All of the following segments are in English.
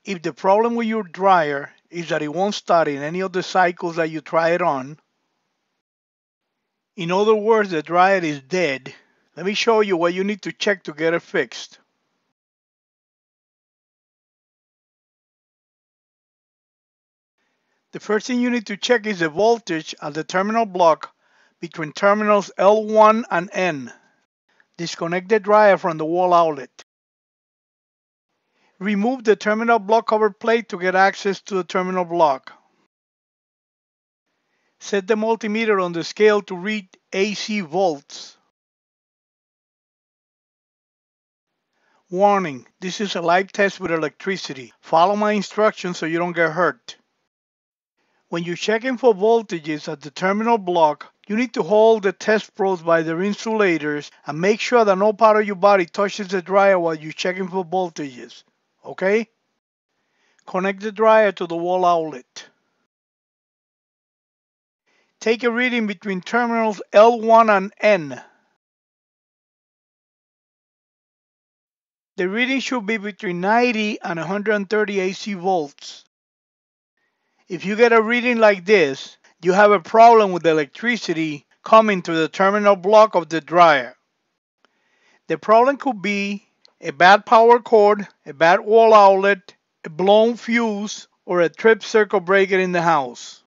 If the problem with your dryer is that it won't start in any of the cycles that you try it on, in other words, the dryer is dead, let me show you what you need to check to get it fixed. The first thing you need to check is the voltage at the terminal block between terminals L1 and N. Disconnect the dryer from the wall outlet. Remove the terminal block cover plate to get access to the terminal block. Set the multimeter on the scale to read AC volts. Warning, this is a live test with electricity. Follow my instructions so you don't get hurt. When you're checking for voltages at the terminal block, you need to hold the test probes by their insulators and make sure that no part of your body touches the dryer while you're checking for voltages. Okay? Connect the dryer to the wall outlet. Take a reading between terminals L1 and N. The reading should be between 90 and 130 AC volts. If you get a reading like this, you have a problem with the electricity coming to the terminal block of the dryer. The problem could be a bad power cord, a bad wall outlet, a blown fuse, or a trip circuit breaker in the house.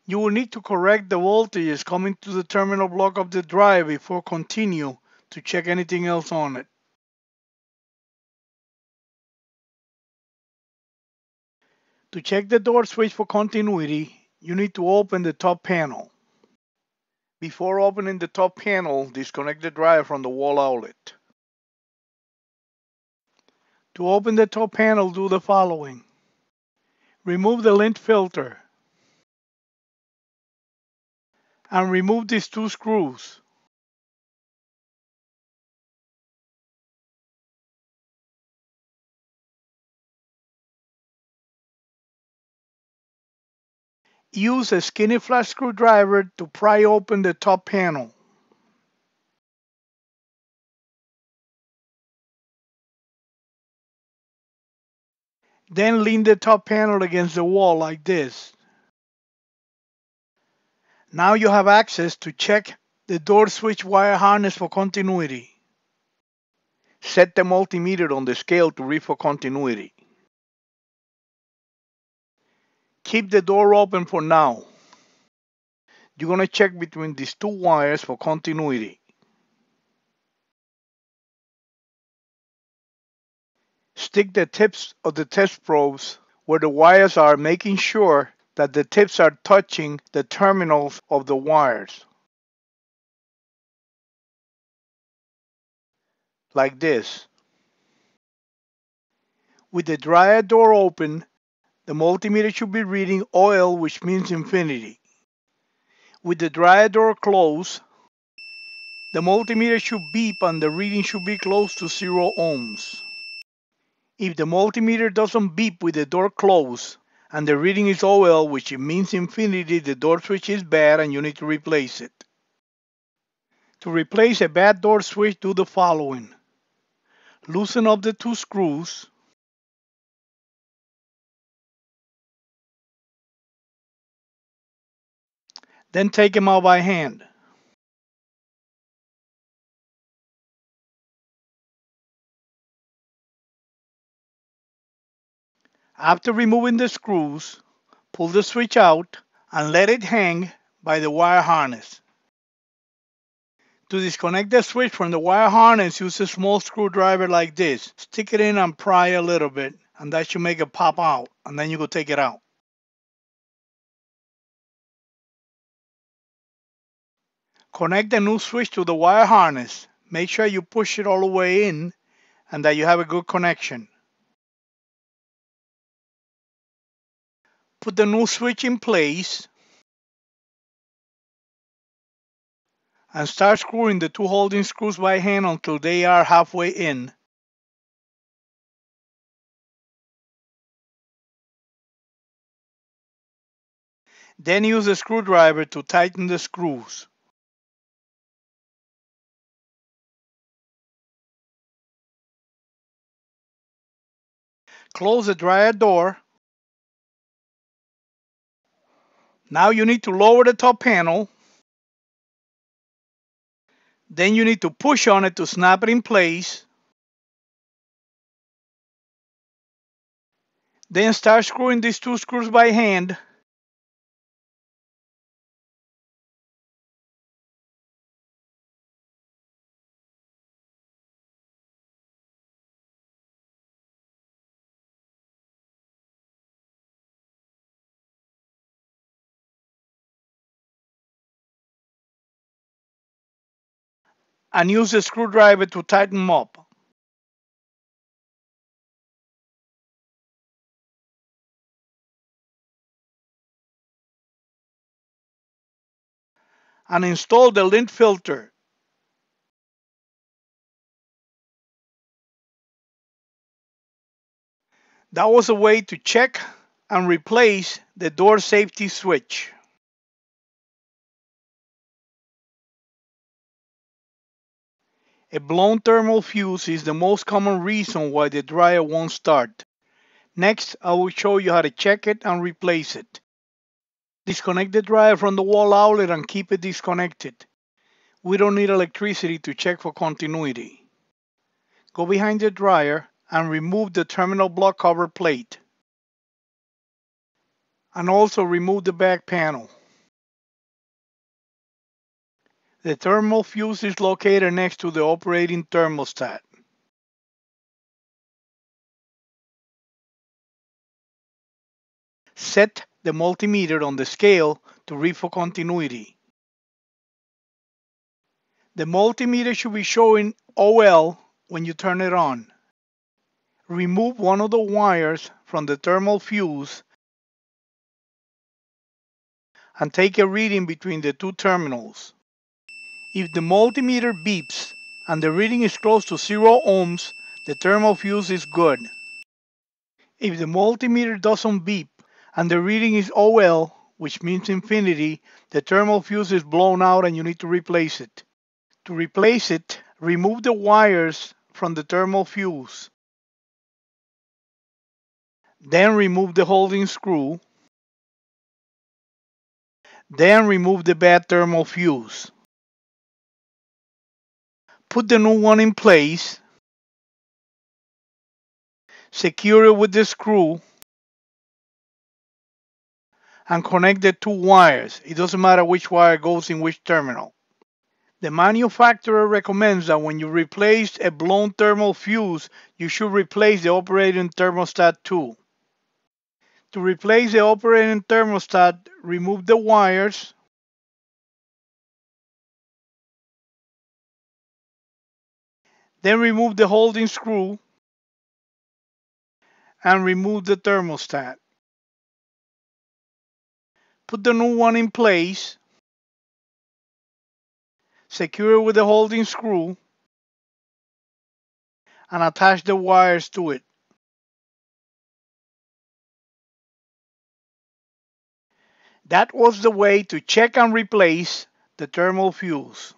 You will need to correct the voltages coming to the terminal block of the dryer before continue to check anything else on it. To check the door switch for continuity, you need to open the top panel. Before opening the top panel, disconnect the dryer from the wall outlet. To open the top panel, do the following. Remove the lint filter and remove these two screws. Use a skinny flat screwdriver to pry open the top panel. Then lean the top panel against the wall like this. Now you have access to check the door switch wire harness for continuity. Set the multimeter on the scale to read for continuity. Keep the door open for now. You're going to check between these two wires for continuity. Stick the tips of the test probes where the wires are, making sure that the tips are touching the terminals of the wires. Like this. With the dryer door open, the multimeter should be reading oil, which means infinity. With the dryer door closed, the multimeter should beep and the reading should be close to 0 ohms. If the multimeter doesn't beep with the door closed and the reading is oil, which means infinity, the door switch is bad and you need to replace it. To replace a bad door switch, do the following. Loosen up the two screws. Then take them out by hand. After removing the screws, pull the switch out and let it hang by the wire harness. To disconnect the switch from the wire harness, use a small screwdriver like this. Stick it in and pry a little bit, and that should make it pop out, and then you go take it out. Connect the new switch to the wire harness. Make sure you push it all the way in and that you have a good connection. Put the new switch in place and start screwing the two holding screws by hand until they are halfway in. Then use a screwdriver to tighten the screws. Close the dryer door. Now you need to lower the top panel. Then you need to push on it to snap it in place. Then start screwing these two screws by hand. And use the screwdriver to tighten them up. And install the lint filter. That was a way to check and replace the door safety switch. A blown thermal fuse is the most common reason why the dryer won't start. Next, I will show you how to check it and replace it. Disconnect the dryer from the wall outlet and keep it disconnected. We don't need electricity to check for continuity. Go behind the dryer and remove the terminal block cover plate. And also remove the back panel. The thermal fuse is located next to the operating thermostat. Set the multimeter on the scale to read for continuity. The multimeter should be showing OL when you turn it on. Remove one of the wires from the thermal fuse and take a reading between the two terminals. If the multimeter beeps and the reading is close to 0 ohms, the thermal fuse is good. If the multimeter doesn't beep and the reading is OL, which means infinity, the thermal fuse is blown out and you need to replace it. To replace it, remove the wires from the thermal fuse. Then remove the holding screw. Then remove the bad thermal fuse. Put the new one in place. Secure it with the screw. And connect the two wires. It doesn't matter which wire goes in which terminal. The manufacturer recommends that when you replace a blown thermal fuse, you should replace the operating thermostat too. To replace the operating thermostat, remove the wires. Then remove the holding screw and remove the thermostat. Put the new one in place. Secure it with the holding screw and attach the wires to it. That was the way to check and replace the thermal fuse.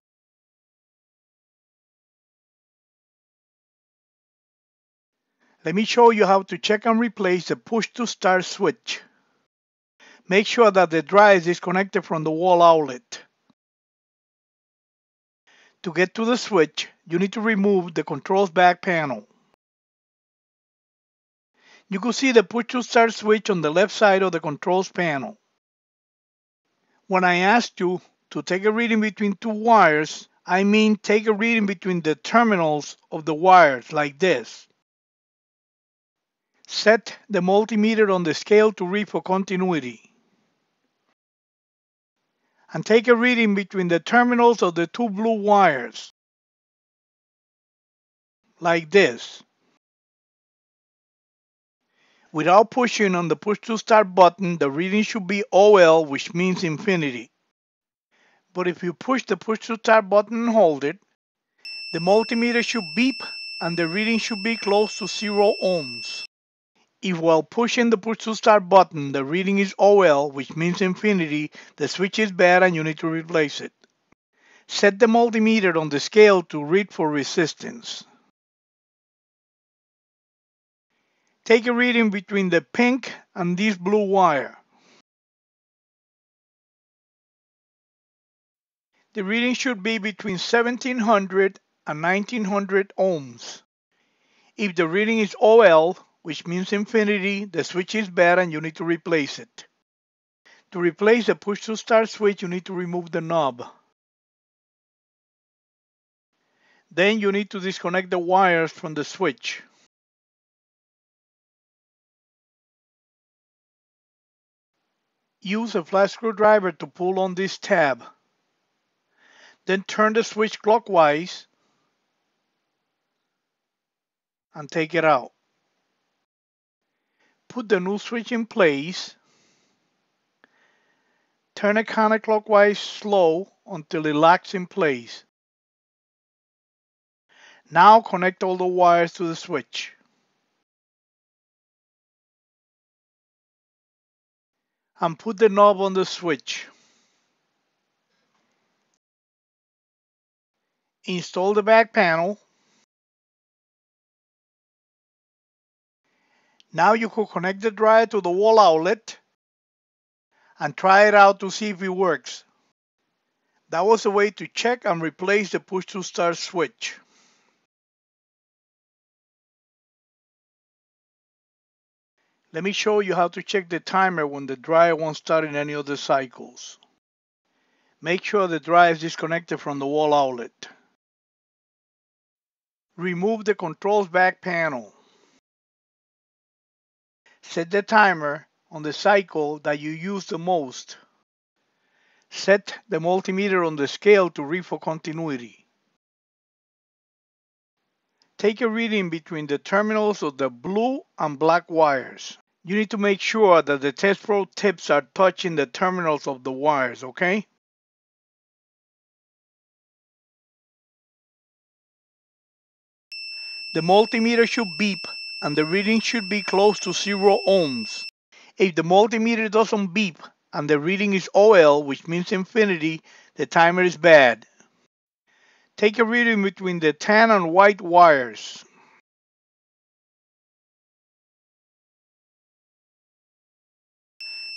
Let me show you how to check and replace the push to start switch. Make sure that the dryer is disconnected from the wall outlet. To get to the switch, you need to remove the controls back panel. You can see the push to start switch on the left side of the controls panel. When I asked you to take a reading between two wires, I mean take a reading between the terminals of the wires like this. Set the multimeter on the scale to read for continuity. And take a reading between the terminals of the two blue wires, like this. Without pushing on the push to start button, the reading should be OL, which means infinity. But if you push the push to start button and hold it, the multimeter should beep and the reading should be close to 0 ohms. If while pushing the push to start button, the reading is OL, which means infinity, the switch is bad and you need to replace it. Set the multimeter on the scale to read for resistance. Take a reading between the pink and this blue wire. The reading should be between 1700 and 1900 ohms. If the reading is OL, which means infinity, the switch is bad and you need to replace it. To replace the push to start switch, you need to remove the knob. Then you need to disconnect the wires from the switch. Use a flat screwdriver to pull on this tab. Then turn the switch clockwise and take it out. Put the new switch in place. Turn it counterclockwise slow until it locks in place. Now connect all the wires to the switch. And put the knob on the switch. Install the back panel. Now you can connect the dryer to the wall outlet and try it out to see if it works. That was a way to check and replace the push to start switch. Let me show you how to check the timer when the dryer won't start in any of the cycles. Make sure the dryer is disconnected from the wall outlet. Remove the controls back panel. Set the timer on the cycle that you use the most. Set the multimeter on the scale to read for continuity. Take a reading between the terminals of the blue and black wires. You need to make sure that the test probe tips are touching the terminals of the wires, okay? The multimeter should beep and the reading should be close to 0 ohms. If the multimeter doesn't beep and the reading is OL, which means infinity, the timer is bad. Take a reading between the tan and white wires.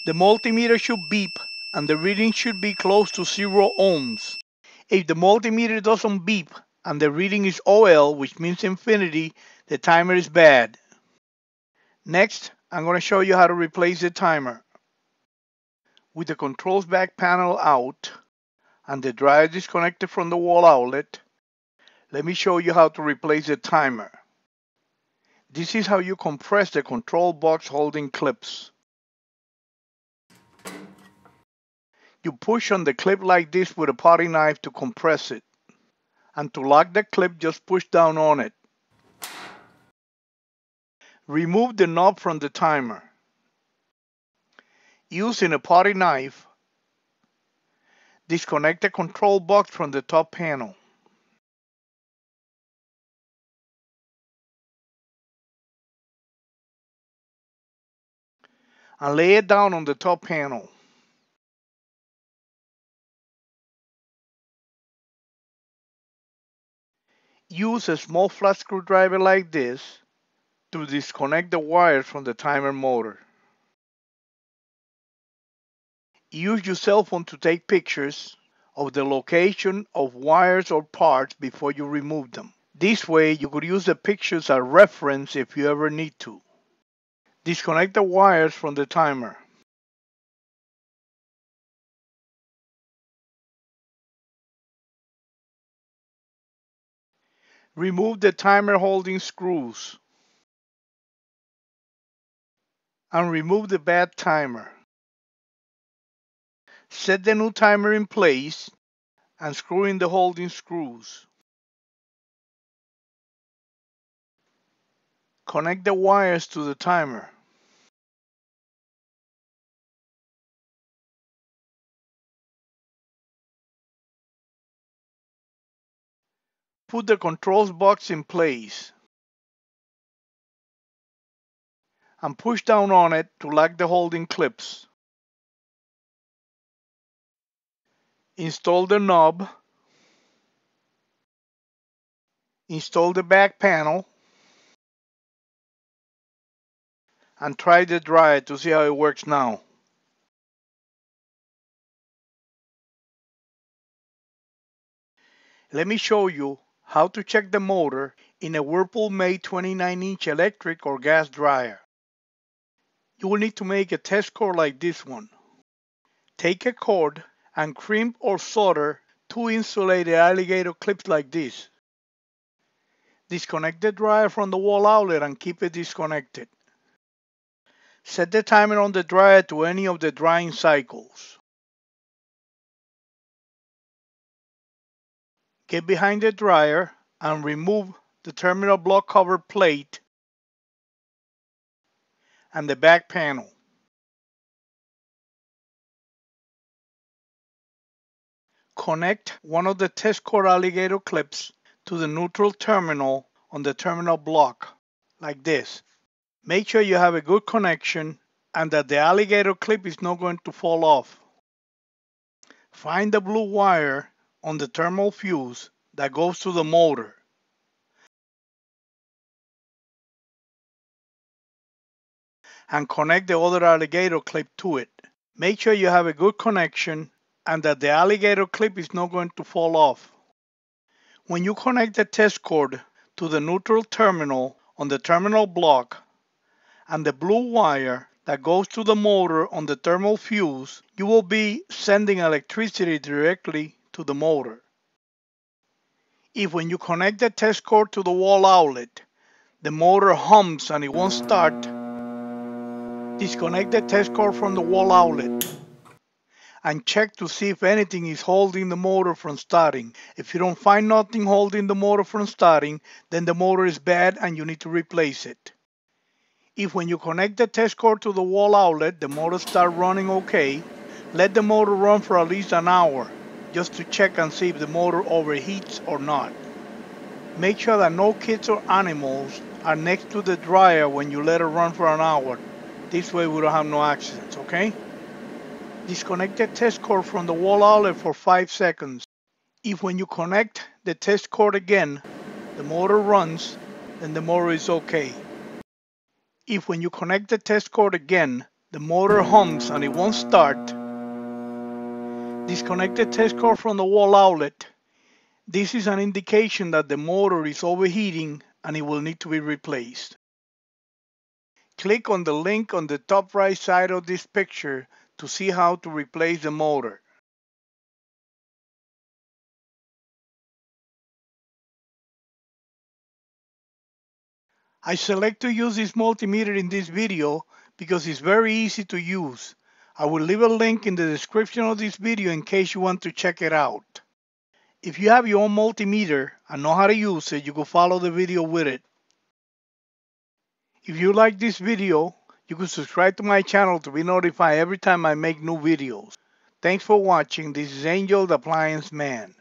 The multimeter should beep and the reading should be close to 0 ohms. If the multimeter doesn't beep and the reading is OL, which means infinity, the timer is bad. Next, I'm going to show you how to replace the timer. With the controls back panel out and the dryer disconnected from the wall outlet, let me show you how to replace the timer. This is how you compress the control box holding clips. You push on the clip like this with a potting knife to compress it. And to lock the clip, just push down on it. Remove the knob from the timer. Using a potting knife, disconnect the control box from the top panel. And lay it down on the top panel. Use a small flat screwdriver like this to disconnect the wires from the timer motor. Use your cell phone to take pictures of the location of wires or parts before you remove them. This way you could use the pictures as reference if you ever need to. Disconnect the wires from the timer. Remove the timer holding screws. And remove the bad timer. Set the new timer in place and screw in the holding screws. Connect the wires to the timer. Put the controls box in place and push down on it to lock the holding clips. Install the knob. Install the back panel. and try the dryer to see how it works now. Let me show you how to check the motor in a Whirlpool made 29-inch electric or gas dryer. You will need to make a test cord like this one. Take a cord and crimp or solder two insulated alligator clips like this. Disconnect the dryer from the wall outlet and keep it disconnected. Set the timer on the dryer to any of the drying cycles. Get behind the dryer and remove the terminal block cover plate and the back panel. Connect one of the test cord alligator clips to the neutral terminal on the terminal block, like this. Make sure you have a good connection and that the alligator clip is not going to fall off. Find the blue wire on the thermal fuse that goes to the motor. And connect the other alligator clip to it. Make sure you have a good connection and that the alligator clip is not going to fall off. When you connect the test cord to the neutral terminal on the terminal block and the blue wire that goes to the motor on the thermal fuse, you will be sending electricity directly to the motor. If when you connect the test cord to the wall outlet, the motor hums and it won't start, disconnect the test cord from the wall outlet and check to see if anything is holding the motor from starting. If you don't find nothing holding the motor from starting, then the motor is bad and you need to replace it. If when you connect the test cord to the wall outlet, the motor starts running okay, let the motor run for at least an hour just to check and see if the motor overheats or not. Make sure that no kids or animals are next to the dryer when you let it run for an hour. This way we don't have no accidents, okay? Disconnect the test cord from the wall outlet for 5 seconds. If when you connect the test cord again, the motor runs, then the motor is okay. If when you connect the test cord again, the motor hums and it won't start, disconnect the test cord from the wall outlet. This is an indication that the motor is overheating and it will need to be replaced. Click on the link on the top right side of this picture to see how to replace the motor. I select to use this multimeter in this video because it's very easy to use. I will leave a link in the description of this video in case you want to check it out. If you have your own multimeter and know how to use it, you can follow the video with it. If you like this video, you can subscribe to my channel to be notified every time I make new videos. Thanks for watching. This is Angel the Appliance Man.